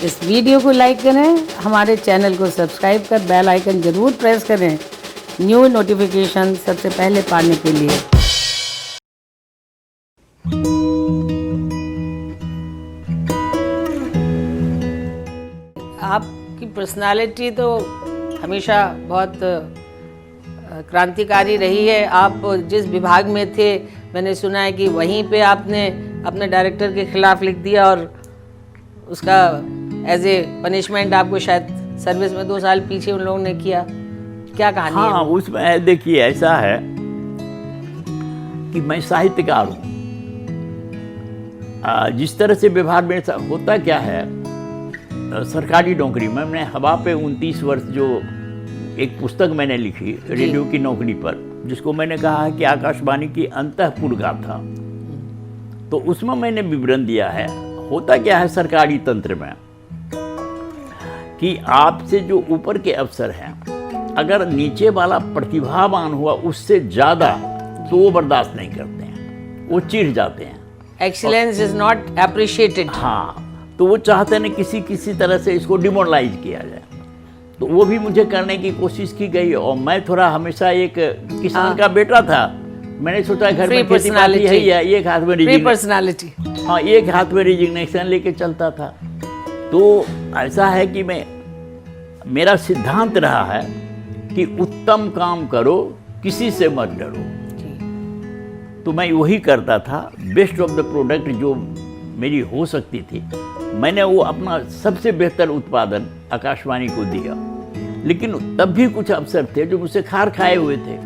इस वीडियो को लाइक करें, हमारे चैनल को सब्सक्राइब कर बेल आइकन ज़रूर प्रेस करें न्यू नोटिफिकेशन सबसे पहले पाने के लिए। आपकी पर्सनालिटी तो हमेशा बहुत क्रांतिकारी रही है। आप जिस विभाग में थे, मैंने सुना है कि वहीं पे आपने अपने डायरेक्टर के खिलाफ लिख दिया और उसका एज ए पनिशमेंट आपको शायद सर्विस में 2 साल पीछे उन लोगों ने किया। क्या कहानी है? हाँ, उसमें देखिए ऐसा है कि मैं साहित्यकार हूँ। जिस तरह से व्यवहार में होता क्या है, सरकारी नौकरी में मैंने हवा पे 29 वर्ष जो एक पुस्तक मैंने लिखी रेडियो की नौकरी पर, जिसको मैंने कहा है कि आकाशवाणी की अंतःपुर गाथा, तो उसमें मैंने विवरण दिया है। होता क्या है सरकारी तंत्र में कि आपसे जो ऊपर के अफसर हैं, अगर नीचे वाला प्रतिभावान हुआ उससे ज़्यादा, तो वो बर्दाश्त नहीं करते हैं, वो चिढ़ जाते हैं। Excellence is not appreciated. हाँ, तो वो चाहते हैं किसी तरह से इसको डिमोरलाइज किया जाए। तो वो भी मुझे करने की कोशिश की गई, और मैं थोड़ा हमेशा एक किसान का बेटा था। मैंने सोचा घर में खेती बाड़ी है, एक हाथ में पर्सनालिटी, हाँ, एक हाथ में रिजिग्नेशन लेके चलता था। तो ऐसा है कि मेरा सिद्धांत रहा है कि उत्तम काम करो, किसी से मत डरो। तो मैं वही करता था। बेस्ट ऑफ द प्रोडक्ट जो मेरी हो सकती थी, मैंने वो अपना सबसे बेहतर उत्पादन आकाशवाणी को दिया। लेकिन तब भी कुछ अफसर थे जो मुझसे खार खाए हुए थे,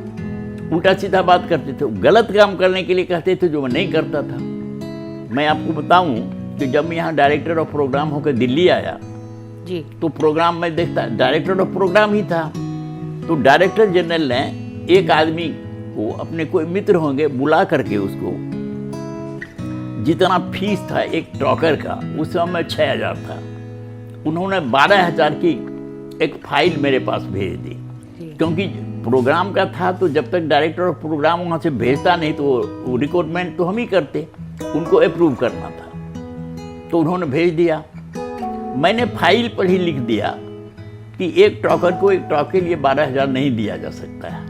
उल्टा सीधा बात करते थे, गलत काम करने के लिए कहते थे जो मैं नहीं करता था। मैं आपको बताऊं कि जब मैं यहाँ डायरेक्टर ऑफ प्रोग्राम होकर दिल्ली आया जी, तो प्रोग्राम में देखता डायरेक्टर ऑफ प्रोग्राम ही था। तो डायरेक्टर जनरल ने एक आदमी को, अपने कोई मित्र होंगे, बुला करके उसको जितना फीस था एक टॉकर का, उस समय 6000 था, उन्होंने 12000 की एक फाइल मेरे पास भेज दी। क्योंकि प्रोग्राम का था, तो जब तक डायरेक्टर ऑफ प्रोग्राम वहाँ से भेजता नहीं तो वो रिक्रूटमेंट तो हम ही करते, उनको अप्रूव करना था। तो उन्होंने भेज दिया। मैंने फाइल पर ही लिख दिया कि एक टॉकर को एक टॉक के लिए 12000 नहीं दिया जा सकता है।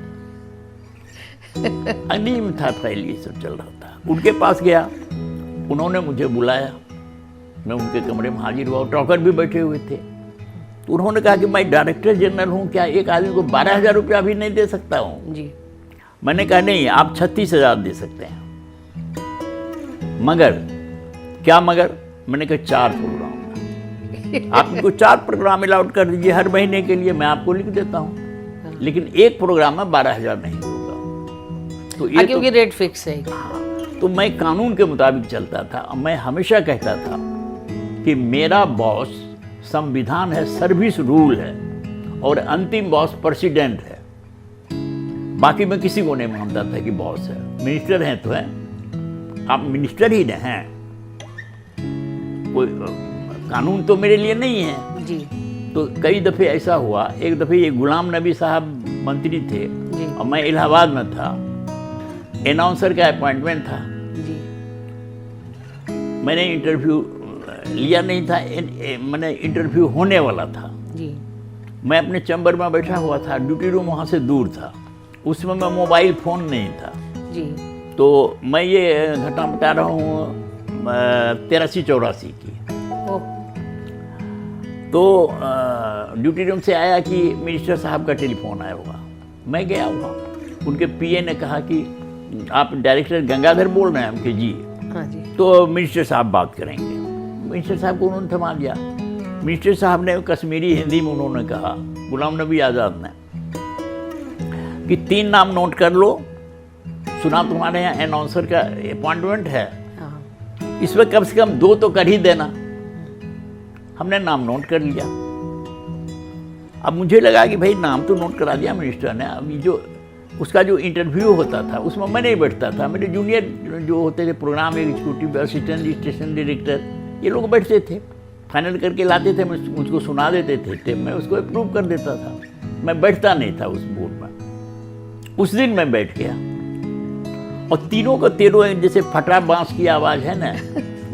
अनीम था फाइल, ये सब चल रहा था। उनके पास गया, उन्होंने मुझे बुलाया, मैं उनके कमरे में हाजिर हुआ, टॉकर भी बैठे हुए थे। तो उन्होंने कहा कि मैं डायरेक्टर जनरल हूँ, क्या एक आदमी को 12000 रुपया भी नहीं दे सकता हूँ? जी। मैंने कहा नहीं, आप 36000 दे सकते हैं, मगर क्या मगर? मैंने कहा 4 प्रोग्राम आप इनको 4 प्रोग्राम अलाउड कर दीजिए हर महीने के लिए, मैं आपको लिख देता हूँ, लेकिन एक प्रोग्राम में 12000 नहीं दूंगा। तो ये क्योंकि रेट फिक्स है। तो मैं कानून के मुताबिक चलता था। मैं हमेशा कहता था कि मेरा बॉस संविधान है, सर्विस रूल है, और अंतिम बॉस प्रेसिडेंट है। बाकी मैं किसी को नहीं मानता था कि बॉस है। मिनिस्टर हैं तो हैं, आप मिनिस्टर ही नहीं हैं, कोई कानून तो मेरे लिए नहीं है जी। तो कई दफ़े ऐसा हुआ, एक दफ़े ये गुलाम नबी साहब मंत्री थे जी, और मैं इलाहाबाद में था, अनाउंसर का अपॉइंटमेंट था जी। मैंने इंटरव्यू लिया नहीं था, मैंने इंटरव्यू होने वाला था जी। मैं अपने चैम्बर में बैठा हुआ था, ड्यूटी रूम वहाँ से दूर था, उसमें मैं मोबाइल फ़ोन नहीं था जी। तो मैं ये घटना बता रहा हूँ 83-84 की। तो ड्यूटी रूम से आया कि मिनिस्टर साहब का टेलीफोन आया हुआ। मैं गया हुआ, उनके पीए ने कहा कि आप डायरेक्टर गंगाधर बोल रहे हैं? हम के जी। हाँ जी। तो मिनिस्टर साहब बात करेंगे। मिनिस्टर साहब को उन्होंने थमा दिया। मिनिस्टर साहब ने कश्मीरी हिंदी में उन्होंने कहा, गुलाम नबी आज़ाद ने, कि 3 नाम नोट कर लो, सुना तुम्हारे यहाँ अनाउंसर का अपॉइंटमेंट है, इसमें कम से कम 2 तो कर ही देना। हमने नाम नोट कर लिया। अब मुझे लगा कि भाई नाम तो नोट करा दिया मिनिस्टर ने, अभी जो उसका जो इंटरव्यू होता था उसमें मैं नहीं बैठता था, मेरे जूनियर जो होते थे program executive assistant station director, ये लोग बैठते थे, फाइनल करके लाते थे, मुझको सुना देते थे, मैं उसको अप्रूव कर देता था। मैं बैठता नहीं था उस बोर्ड में। उस दिन मैं बैठ गया और तीनों को तेरों जैसे फटा बांस की आवाज़ है ना,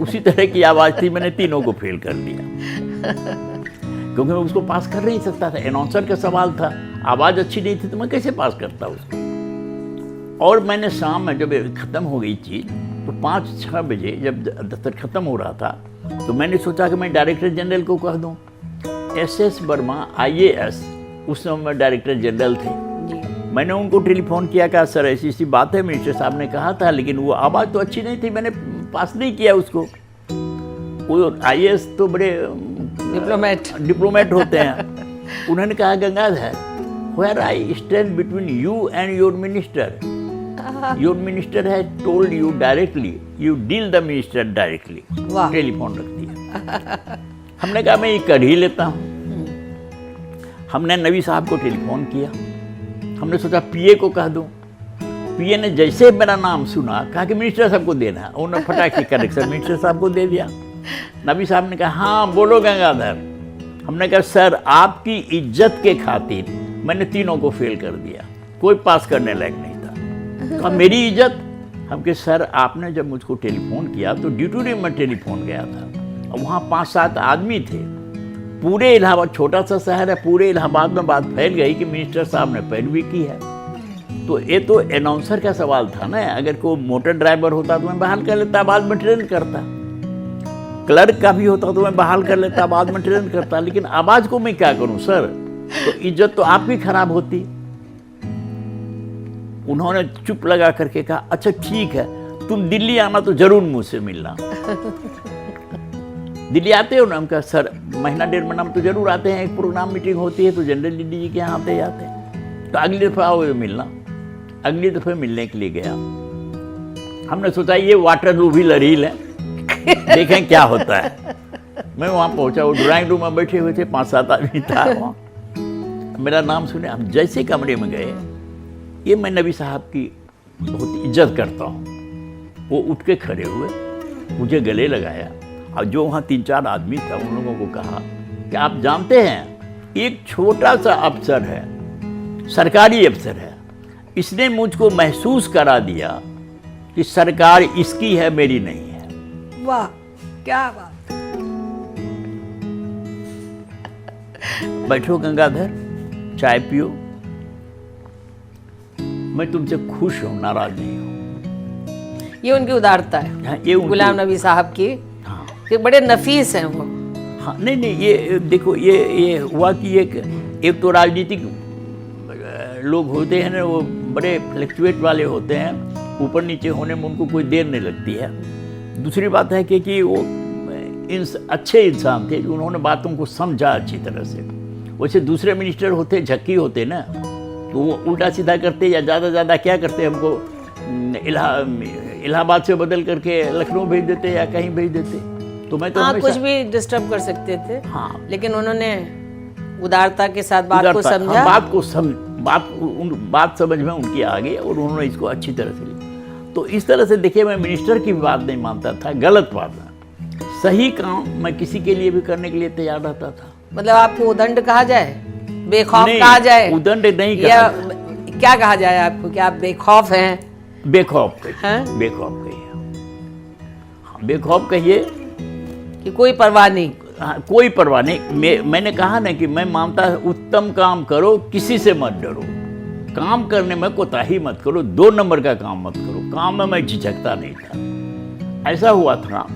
उसी तरह की आवाज़ थी, मैंने तीनों को फेल कर दिया। क्योंकि मैं उसको पास कर नहीं सकता था, अनाउंसर का सवाल था, आवाज़ अच्छी नहीं थी तो मैं कैसे पास करता उसको। और मैंने शाम में जब ख़त्म हो गई चीज़ तो 5-6 बजे जब दफ्तर ख़त्म हो रहा था तो मैंने सोचा कि मैं डायरेक्टर जनरल को कह दूँ। SS वर्मा IAS उस समय डायरेक्टर जनरल थे। मैंने उनको टेलीफोन किया, कहा सर ऐसी ऐसी बात है, मिनिस्टर साहब ने कहा था, लेकिन वो आवाज़ तो अच्छी नहीं थी, मैंने पास नहीं किया उसको। वो IAS तो बड़े डिप्लोमेट होते हैं। उन्होंने कहा Gangadhar, where I stand between you and your minister. Your minister has told you directly, you deal the minister directly. Telephone रख दिया। हमने कहा मैं ये कर ही लेता हूँ। हमने नबी साहब को टेलीफोन किया, हमने सोचा PA को कह दूँ। PA ने जैसे मेरा नाम सुना कहा कि मिनिस्टर साहब को देना है, उन्होंने फटाक से कनेक्शन मिनिस्टर साहब को दे दिया। नबी साहब ने कहा हाँ बोलो गंगाधर। हमने कहा सर आपकी इज्जत के खातिर मैंने तीनों को फेल कर दिया, कोई पास करने लायक नहीं था। कहा मेरी इज्जत? हम कहे सर आपने जब मुझको टेलीफोन किया तो ड्यूटी रूम में टेलीफोन गया था, वहाँ 5-7 आदमी थे, पूरे इलाहाबाद, छोटा सा शहर है, पूरे इलाहाबाद में बात फैल गई कि मिनिस्टर साहब ने पैरवी की है। तो ये तो अनाउंसर का सवाल था ना, अगर कोई मोटर ड्राइवर होता तो मैं बहाल कर लेता, बाद में ट्रेन करता, क्लर्क का भी होता तो मैं बहाल कर लेता, बाद में ट्रेन करता, लेकिन आवाज़ को मैं क्या करूं सर? तो इज्जत तो आपकी खराब होती। उन्होंने चुप लगा करके कहा अच्छा ठीक है, तुम दिल्ली आना तो जरूर मुझसे मिलना। दिल्ली आते हो ना? हम कहा सर महीना 1.5 महीना में तो जरूर आते हैं, एक प्रोग्राम मीटिंग होती है तो जनरल जी के यहाँ आते जाते हैं, तो अगली दफ़ा आओ मिलना। अगली दफ़े मिलने के लिए गया। हमने सोचा ये वाटरलू भी लड़ील है, देखें क्या होता है। मैं वहाँ पहुँचा, वो ड्राइंग रूम में बैठे हुए थे, 5-7 आदमी था वहाँ। मेरा नाम सुने, हम जैसे कमरे में गए, ये मैं नबी साहब की बहुत इज्जत करता हूँ, वो उठ के खड़े हुए, मुझे गले लगाया, और जो वहाँ 3-4 आदमी था उन लोगों को कहा कि आप जानते हैं एक छोटा सा अफसर है, सरकारी अफसर है, इसने मुझको महसूस करा दिया कि सरकार इसकी है मेरी नहीं है। वाह क्या बात। बैठो गंगाधर, चाय पियो, मैं तुमसे खुश हूं, नाराज नहीं हूं। ये उनकी उदारता है। हाँ, ये गुलाम नबी साहब की। हाँ, कि बड़े नफीस हैं वो। हाँ नहीं ये देखो, ये हुआ कि एक तो राजनीतिक लोग होते हैं ना, वो बड़े फ्लक्चुएट वाले होते हैं, ऊपर नीचे होने में उनको कोई देर नहीं लगती है। दूसरी बात है कि वो अच्छे इंसान थे, उन्होंने बातों को समझा अच्छी तरह से। वैसे दूसरे मिनिस्टर होते झक्की होते ना, तो वो उल्टा सीधा करते या ज़्यादा क्या करते, हमको इलाहाबाद से बदल करके लखनऊ भेज देते या कहीं भेज देते। तो मैं तो कुछ भी डिस्टर्ब कर सकते थे। हाँ, लेकिन उन्होंने उदारता के साथ बात को समझा। बात समझ में उनकी आ गई और उन्होंने इसको अच्छी तरह से ली। तो इस तरह से देखिए, मैं मिनिस्टर की बात नहीं मानता था, गलत बात है। सही काम मैं किसी के लिए भी करने के लिए तैयार रहता था। मतलब आपको उदंड कहा जाए, बेखौफ कहा जाए? उदंड नहीं कहा, क्या कहा जाए आपको, कि आप बेखौफ हैं? बेखौफ कहिए, बेखौफ कहिए कि कोई परवाह नहीं। हाँ, कोई परवाह नहीं। मैंने कहा ना कि मैं मानता उत्तम काम करो, किसी से मत डरो, काम करने में कोताही मत करो, 2 नंबर का काम मत करो। काम में मैं झिझकता नहीं था। ऐसा हुआ था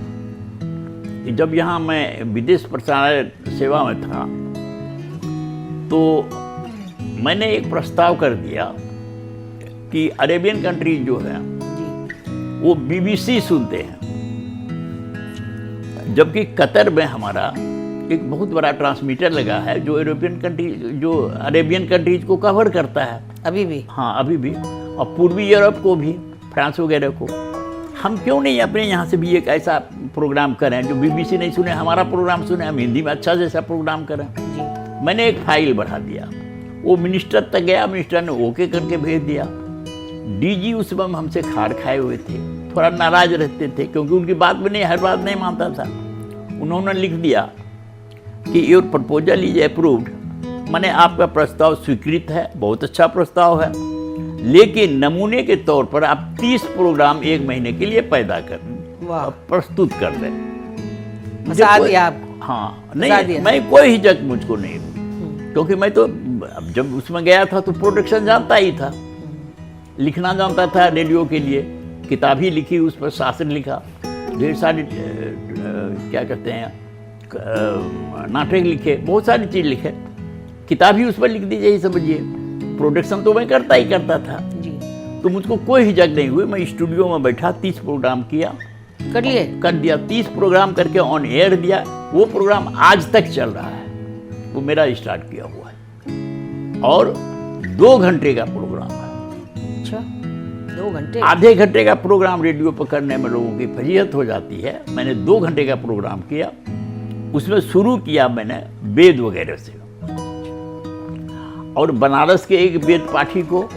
कि जब यहाँ मैं विदेश प्रसारण सेवा में था तो मैंने एक प्रस्ताव कर दिया कि अरेबियन कंट्रीज जो है वो BBC सुनते हैं, जबकि कतर में हमारा एक बहुत बड़ा ट्रांसमीटर लगा है जो अरेबियन कंट्रीज को कवर करता है अभी भी। हाँ अभी भी, और पूर्वी यूरोप को भी, फ्रांस वगैरह को। हम क्यों नहीं अपने यहाँ से भी एक ऐसा प्रोग्राम करें जो BBC नहीं सुने, हमारा प्रोग्राम सुने, हम हिंदी में अच्छा जैसा प्रोग्राम करें। मैंने एक फाइल बढ़ा दिया, वो मिनिस्टर तक गया, मिनिस्टर ने ओके करके भेज दिया। DG उस वक्त हमसे खार खाए हुए थे, थोड़ा नाराज रहते थे क्योंकि उनकी बात में नहीं, हर बात नहीं मानता था। उन्होंने लिख दिया कि योर प्रपोजल इज अप्रूव्ड, माने आपका प्रस्ताव स्वीकृत है, बहुत अच्छा प्रस्ताव है, लेकिन नमूने के तौर पर आप 30 प्रोग्राम 1 महीने के लिए पैदा कर प्रस्तुत कर दें। फंसा दिया आपको। हाँ दिया। नहीं, मैं कोई हिचक मुझको नहीं हुई, क्योंकि मैं तो जब उसमें गया था तो प्रोडक्शन जानता ही था, लिखना जानता था रेडियो के लिए, किताब ही लिखी, उस पर शास्त्र लिखा, ढेर सारी क्या कहते हैं नाटक लिखे, बहुत सारी चीज़ लिखे, किताब ही उस पर लिख दी यही समझिए। प्रोडक्शन तो मैं करता ही करता था जी। तो मुझको कोई हिचक नहीं हुई। मैं स्टूडियो में बैठा, 30 प्रोग्राम किया, कर दिया, 30 प्रोग्राम करके ऑन एयर दिया। वो प्रोग्राम आज तक चल रहा है, वो मेरा स्टार्ट किया हुआ है, और 2 घंटे का प्रोग्राम है। अच्छा, 2 घंटे? आधे घंटे का प्रोग्राम रेडियो पर करने में लोगों की फजीहत हो जाती है। मैंने 2 घंटे का प्रोग्राम किया। उसमें शुरू किया मैंने वेद वगैरह से, और बनारस के एक वेद पाठी को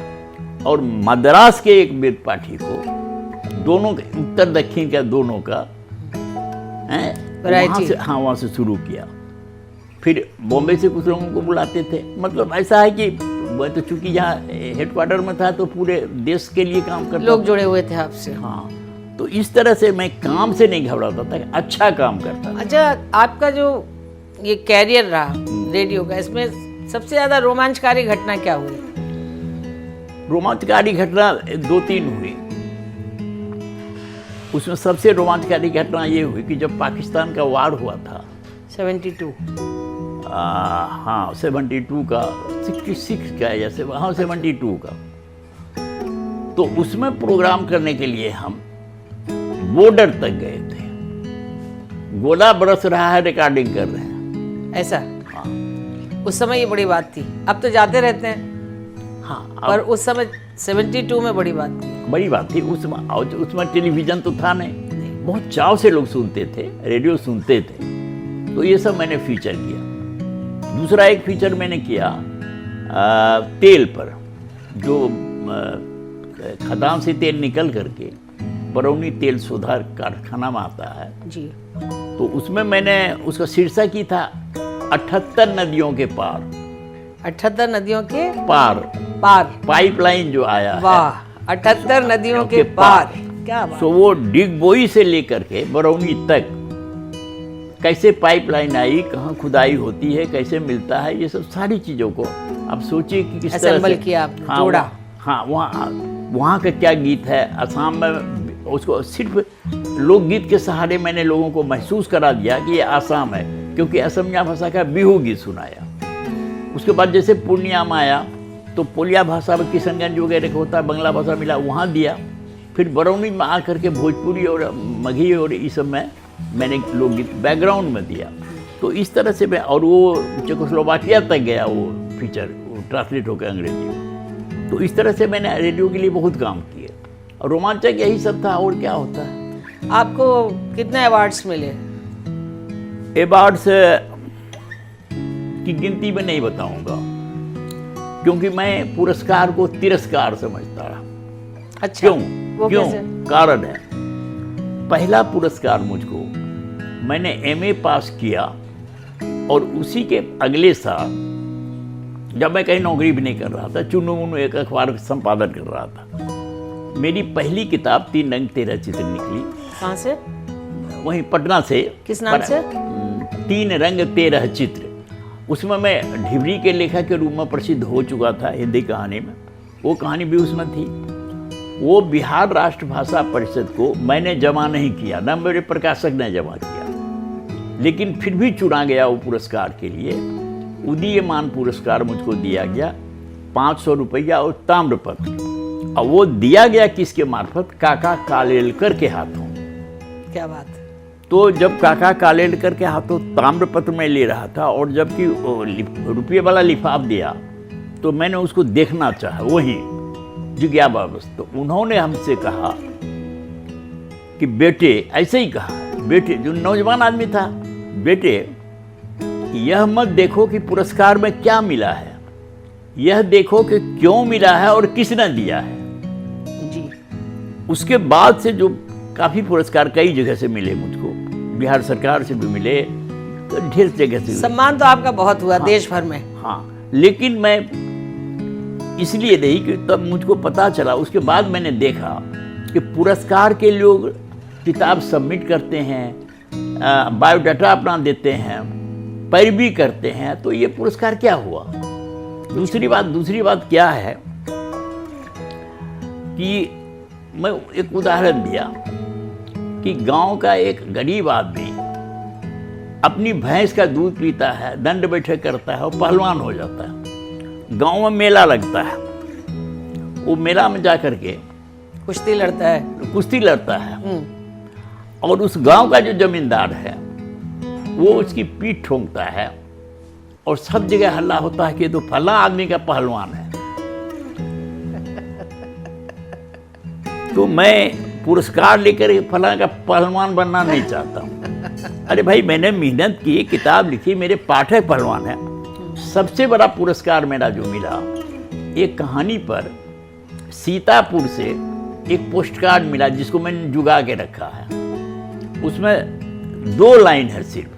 और मद्रास के एक वेद पाठी को, दोनों के उत्तर दक्षिण का दोनों का वहाँ से, हाँ वहाँ से शुरू किया। फिर बॉम्बे से कुछ लोगों को बुलाते थे। मतलब ऐसा है कि मैं तो चूंकि यहाँ हेडक्वार्टर में था तो पूरे देश के लिए काम करता, लोग जुड़े हुए थे आपसे। हाँ, तो इस तरह से मैं काम से नहीं घबराता था, अच्छा काम करता था। अच्छा, आपका जो ये कैरियर रहा रेडियो का, इसमें सबसे ज्यादा रोमांचकारी घटना क्या हुई? रोमांचकारी घटना 2-3 हुई। उसमें सबसे रोमांचकारी घटना ये हुई कि जब पाकिस्तान का वार हुआ था 72, हाँ 72 का, 66 का, जैसे हाँ 72 का, तो उसमें प्रोग्राम करने के लिए हम बॉर्डर तक गए थे। गोला बरस रहा है, रिकॉर्डिंग कर रहे हैं, ऐसा? हाँ। उस समय ये बड़ी बात थी, अब तो जाते रहते हैं, हाँ, पर उस समय 72 में बड़ी बात थी। बड़ी बात थी उसमें टेलीविजन तो था नहीं, बहुत चाव से लोग सुनते थे, रेडियो सुनते थे। तो ये सब मैंने फीचर किया। दूसरा एक फीचर मैंने किया तेल पर, जो खदान से तेल निकल करके बरौनी तेल सुधार कारखाना में आता है जी, तो उसमें मैंने उसका शीर्षक ही था 78 नदियों के पार। 78 नदियों के पार पाइपलाइन जो आया है, वाह, 78 नदियों के पार, क्या बात। सो वो डिगबोई से लेकर के बरौनी तक कैसे पाइपलाइन आई, कहाँ खुदाई होती है, कैसे मिलता है, ये सब सारी चीज़ों को आप सोचिए कि किस तरह से किया आपने, हाँ, जोड़ा। हाँ, वहाँ का क्या गीत है, असम में उसको सिर्फ लोकगीत के सहारे मैंने लोगों को महसूस करा दिया कि ये आसाम है, क्योंकि असमिया भाषा का बिहू गीत सुनाया। उसके बाद जैसे पूर्णिया में आया तो पोलिया भाषा में किशनगंज वगैरह का होता है, बंगला भाषा मिला, वहाँ दिया। फिर बरौनी में आकर के भोजपुरी और मगही और इस सब में मैंने लोकगीत बैकग्राउंड में दिया। तो इस तरह से मैं, और वो चेकोस्लोवाकिया तक गया वो फीचर, वो ट्रांसलेट होकर अंग्रेजी में। तो इस तरह से मैंने रेडियो के लिए बहुत काम किए, और रोमांचक यही सब था, और क्या होता है। आपको कितने अवार्ड्स मिले? अवार्ड्स की गिनती में नहीं बताऊंगा, क्योंकि मैं पुरस्कार को तिरस्कार समझता रहा। अच्छा, क्यों? कारण है, पहला पुरस्कार मुझको, मैंने एमए पास किया और उसी के अगले साल जब मैं कहीं नौकरी भी नहीं कर रहा था, चुन्नू मुन्नू एक अखबार संपादन कर रहा था, मेरी पहली किताब 3 रंग 13 चित्र निकली। कहाँ से? वहीं पटना से। किस नाम से? 3 रंग 13 चित्र। उसमें मैं ढिबरी के लेखक के रूप में प्रसिद्ध हो चुका था हिंदी कहानी में, वो कहानी भी उसमें थी। वो बिहार राष्ट्र भाषा परिषद को मैंने जमा नहीं किया, न मेरे प्रकाशक ने जमा किया, लेकिन फिर भी चुना गया वो पुरस्कार के लिए। उदीयमान पुरस्कार मुझको दिया गया, 500 रुपया और ताम्रपत्र। और वो दिया गया किसके मार्फत? काका कालेलकर के हाथों। क्या बात। तो जब काका कालेलकर के हाथों ताम्रपत्र में ले रहा था, और जबकि रुपये वाला लिफाफ दिया, तो मैंने उसको देखना चाहा, वही जिज्ञासावश। तो उन्होंने हमसे कहा कि बेटे, ऐसे ही कहा, बेटे, जो नौजवान आदमी था, बेटे यह मत देखो कि पुरस्कार में क्या मिला है, यह देखो कि क्यों मिला है और किसने दिया है। जी। उसके बाद से जो काफ़ी पुरस्कार कई जगह से मिले मुझको, बिहार सरकार से भी मिले, तो ढेर जगह से सम्मान तो आपका बहुत हुआ। हाँ, देश भर में। हाँ, लेकिन मैं इसलिए नहीं कि तब मुझको पता चला, उसके बाद मैंने देखा कि पुरस्कार के लोग किताब सबमिट करते हैं, बायोडाटा अपना देते हैं, पैरवी करते हैं, तो ये पुरस्कार क्या हुआ? दूसरी बात क्या है कि मैं एक उदाहरण दिया कि गांव का एक गरीब आदमी अपनी भैंस का दूध पीता है, दंड बैठक करता है और पहलवान हो जाता है। गांव में मेला लगता है, वो मेला में जाकर के कुश्ती लड़ता है और उस गांव का जो जमींदार है वो उसकी पीठ ठोंकता है और सब जगह हल्ला होता है कि तो फला आदमी का पहलवान है। तो मैं पुरस्कार लेकर फला का पहलवान बनना नहीं चाहता हूँ। अरे भाई, मैंने मेहनत की, किताब लिखी, मेरे पाठक पहलवान है। सबसे बड़ा पुरस्कार मेरा जो मिला, एक कहानी पर सीतापुर से एक पोस्ट कार्ड मिला जिसको मैंने जुगा के रखा है। उसमें 2 लाइन है सिर्फ।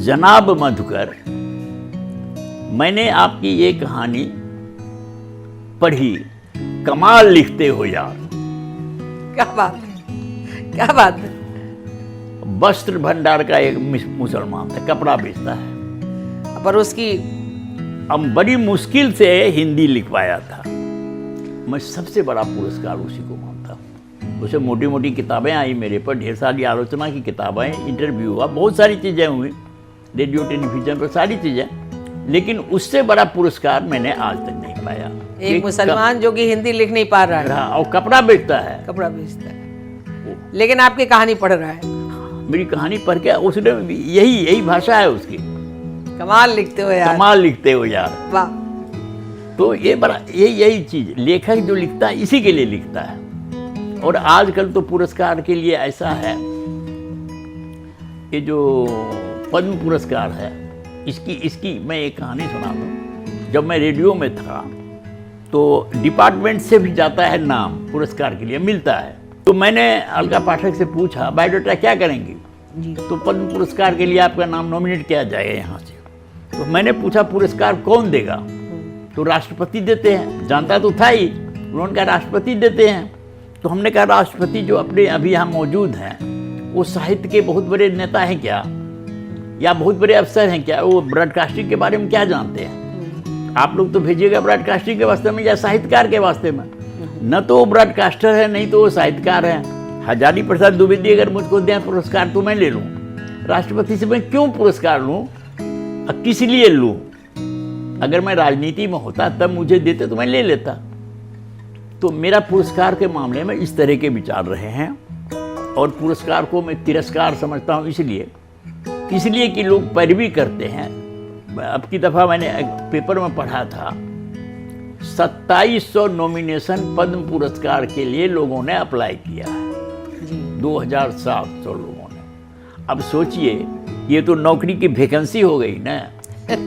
जनाब मधुकर, मैंने आपकी ये कहानी पढ़ी, कमाल लिखते हो यार। क्या बात है। वस्त्र भंडार का एक मुसलमान था, कपड़ा बेचता है, पर उसकी अब बड़ी मुश्किल से हिंदी लिखवाया था। मैं सबसे बड़ा पुरस्कार उसी को मानता हूँ। उसे मोटी मोटी किताबें आई मेरे पर, ढेर सारी आलोचना की किताबें, इंटरव्यू हुआ, बहुत सारी चीज़ें हुई, रेडियो टेलीविजन पर सारी चीज़ें, लेकिन उससे बड़ा पुरस्कार मैंने आज तक नहीं पाया। एक मुसलमान जो कि हिंदी लिख नहीं पा रहा है और कपड़ा बेचता है, लेकिन आपकी कहानी पढ़ रहा है। मेरी कहानी पढ़ के उसने यही भाषा है उसकी, कमाल लिखते हो यार। वाह। तो ये बड़ा यही चीज, लेखक जो लिखता है इसी के लिए लिखता है। और आजकल तो पुरस्कार के लिए ऐसा है, ये जो पद्म पुरस्कार है, इसकी मैं एक कहानी सुना दूं। जब मैं रेडियो में था तो डिपार्टमेंट से भी जाता है नाम, पुरस्कार के लिए मिलता है। तो मैंने अलका पाठक से पूछा, बायोडाटा क्या करेंगी जी? तो पद्म पुरस्कार के लिए आपका नाम नॉमिनेट किया जाएगा यहाँ से। तो मैंने पूछा पुरस्कार कौन देगा? तो राष्ट्रपति देते हैं, जानता तो था ही, उन्होंने कहा राष्ट्रपति देते हैं। तो हमने कहा राष्ट्रपति जो अपने अभी यहाँ मौजूद हैं वो साहित्य के बहुत बड़े नेता हैं क्या, या बहुत बड़े अफसर हैं क्या? वो ब्रॉडकास्टिंग के बारे में क्या जानते हैं? आप लोग तो भेजिएगा ब्रॉडकास्टिंग के वास्ते में या साहित्यकार के वास्ते में। न तो वो ब्रॉडकास्टर है, नहीं तो वो साहित्यकार है। हजारी प्रसाद द्विवेदी अगर मुझको दें पुरस्कार तो मैं ले लूँ, राष्ट्रपति से मैं क्यों पुरस्कार लूँ, किस लिए लूँ? अगर मैं राजनीति में होता तब मुझे देते तो मैं ले लेता। तो मेरा पुरस्कार के मामले में इस तरह के विचार रहे हैं। और पुरस्कार को मैं तिरस्कार समझता हूँ इसलिए कि लोग पैरवी करते हैं। अब की दफ़ा मैंने पेपर में पढ़ा था 2700 नॉमिनेशन पद्म पुरस्कार के लिए लोगों ने अप्लाई किया है, 2700 लोगों ने। अब सोचिए, ये तो नौकरी की वैकेंसी हो गई ना,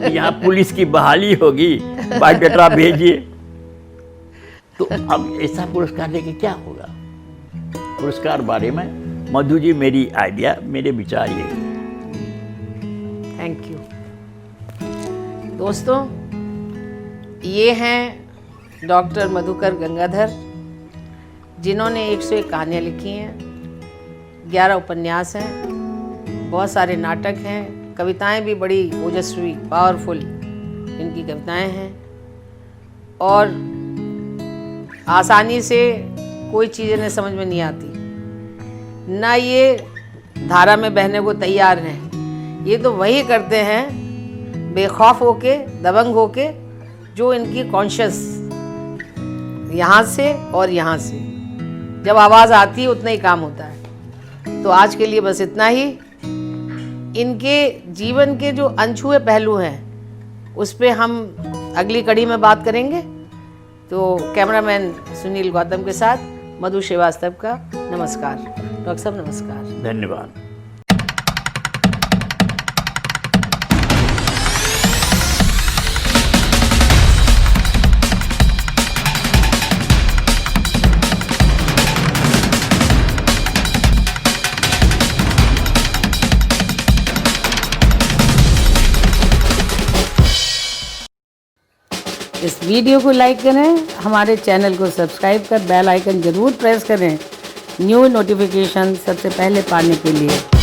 यहाँ पुलिस की बहाली होगी, बायोडाटा भेजिए। तो अब ऐसा पुरस्कार लेके क्या होगा? पुरस्कार बारे में मधु जी मेरी आइडिया, मेरे विचार यही है। Thank you. दोस्तों, ये हैं डॉक्टर मधुकर गंगाधर, जिन्होंने 101 कहानियाँ लिखी हैं, 11 उपन्यास हैं, बहुत सारे नाटक हैं, कविताएं भी बड़ी ओजस्वी, पावरफुल इनकी कविताएं हैं। और आसानी से कोई चीज़ इन्हें समझ में नहीं आती, ना ये धारा में बहने को तैयार हैं। ये तो वही करते हैं बेखौफ होके, दबंग होके, जो इनकी कॉन्शियस यहाँ से और यहाँ से जब आवाज़ आती है उतना ही काम होता है। तो आज के लिए बस इतना ही। इनके जीवन के जो अनछुए पहलू हैं उस पर हम अगली कड़ी में बात करेंगे। तो कैमरामैन सुनील गौतम के साथ मधु श्रीवास्तव का नमस्कार। डॉक्टर साहब नमस्कार। धन्यवाद। इस वीडियो को लाइक करें, हमारे चैनल को सब्सक्राइब कर बेल आइकन ज़रूर प्रेस करें, न्यू नोटिफिकेशन सबसे पहले पाने के लिए